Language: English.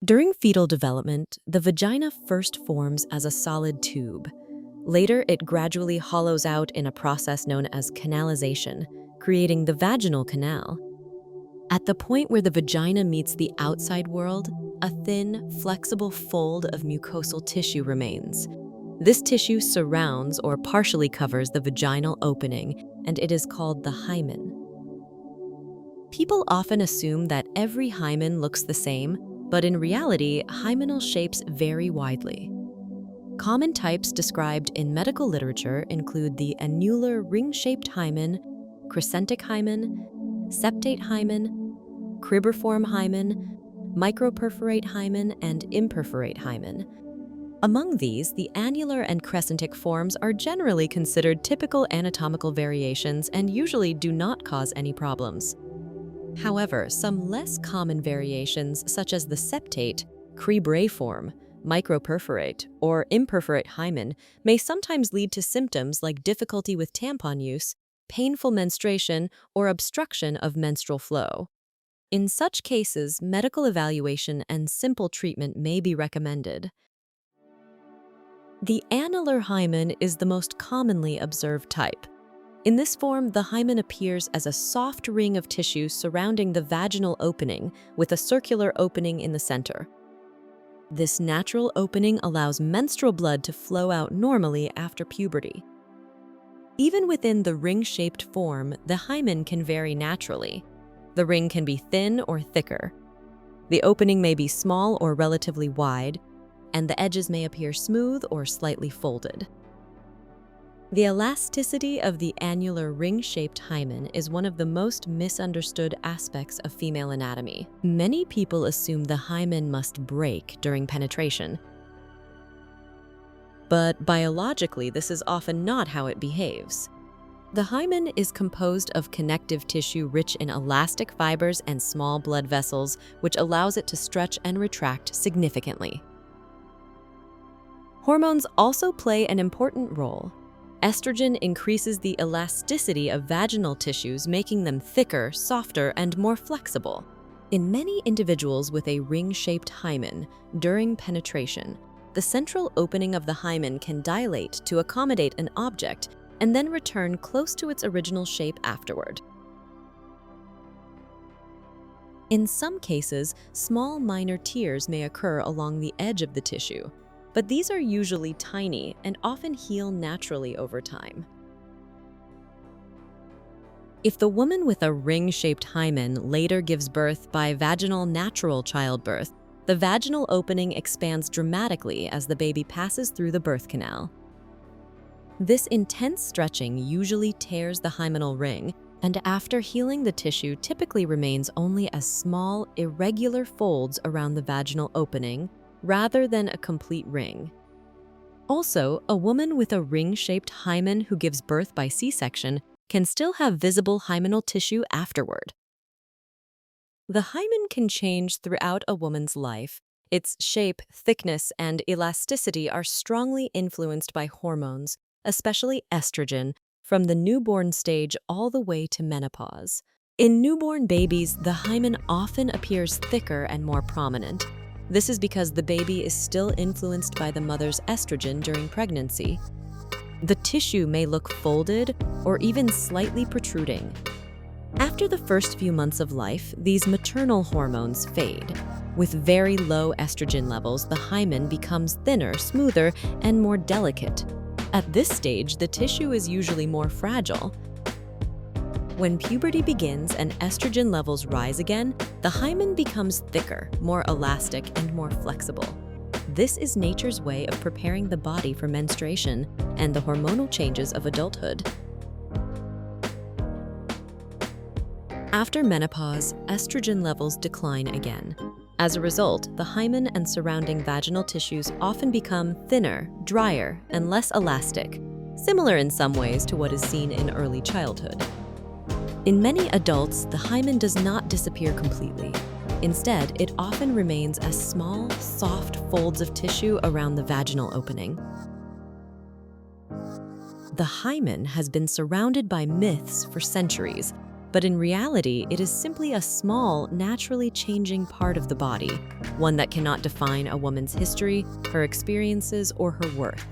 During fetal development, the vagina first forms as a solid tube. Later, it gradually hollows out in a process known as canalization, creating the vaginal canal. At the point where the vagina meets the outside world, a thin, flexible fold of mucosal tissue remains. This tissue surrounds or partially covers the vaginal opening, and it is called the hymen. People often assume that every hymen looks the same, but in reality, hymenal shapes vary widely. Common types described in medical literature include the annular ring-shaped hymen, crescentic hymen, septate hymen, cribriform hymen, microperforate hymen, and imperforate hymen. Among these, the annular and crescentic forms are generally considered typical anatomical variations and usually do not cause any problems. However, some less common variations, such as the septate, cribriform, microperforate, or imperforate hymen, may sometimes lead to symptoms like difficulty with tampon use, painful menstruation, or obstruction of menstrual flow. In such cases, medical evaluation and simple treatment may be recommended. The annular hymen is the most commonly observed type. In this form, the hymen appears as a soft ring of tissue surrounding the vaginal opening with a circular opening in the center. This natural opening allows menstrual blood to flow out normally after puberty. Even within the ring-shaped form, the hymen can vary naturally. The ring can be thin or thicker. The opening may be small or relatively wide, and the edges may appear smooth or slightly folded. The elasticity of the annular ring-shaped hymen is one of the most misunderstood aspects of female anatomy. Many people assume the hymen must break during penetration. But biologically, this is often not how it behaves. The hymen is composed of connective tissue rich in elastic fibers and small blood vessels, which allows it to stretch and retract significantly. Hormones also play an important role. Estrogen increases the elasticity of vaginal tissues, making them thicker, softer, and more flexible. In many individuals with a ring-shaped hymen, during penetration, the central opening of the hymen can dilate to accommodate an object and then return close to its original shape afterward. In some cases, small minor tears may occur along the edge of the tissue, but these are usually tiny and often heal naturally over time. If the woman with a ring-shaped hymen later gives birth by vaginal natural childbirth, the vaginal opening expands dramatically as the baby passes through the birth canal. This intense stretching usually tears the hymenal ring, and after healing, the tissue typically remains only as small, irregular folds around the vaginal opening, rather than a complete ring. Also, a woman with a ring-shaped hymen who gives birth by C-section can still have visible hymenal tissue afterward. The hymen can change throughout a woman's life. Its shape, thickness, and elasticity are strongly influenced by hormones, especially estrogen, from the newborn stage all the way to menopause. In newborn babies, the hymen often appears thicker and more prominent. This is because the baby is still influenced by the mother's estrogen during pregnancy. The tissue may look folded or even slightly protruding. After the first few months of life, these maternal hormones fade. With very low estrogen levels, the hymen becomes thinner, smoother, and more delicate. At this stage, the tissue is usually more fragile. When puberty begins and estrogen levels rise again, the hymen becomes thicker, more elastic, and more flexible. This is nature's way of preparing the body for menstruation and the hormonal changes of adulthood. After menopause, estrogen levels decline again. As a result, the hymen and surrounding vaginal tissues often become thinner, drier, and less elastic, similar in some ways to what is seen in early childhood. In many adults, the hymen does not disappear completely. Instead, it often remains as small, soft folds of tissue around the vaginal opening. The hymen has been surrounded by myths for centuries. But in reality, it is simply a small, naturally changing part of the body, one that cannot define a woman's history, her experiences, or her worth.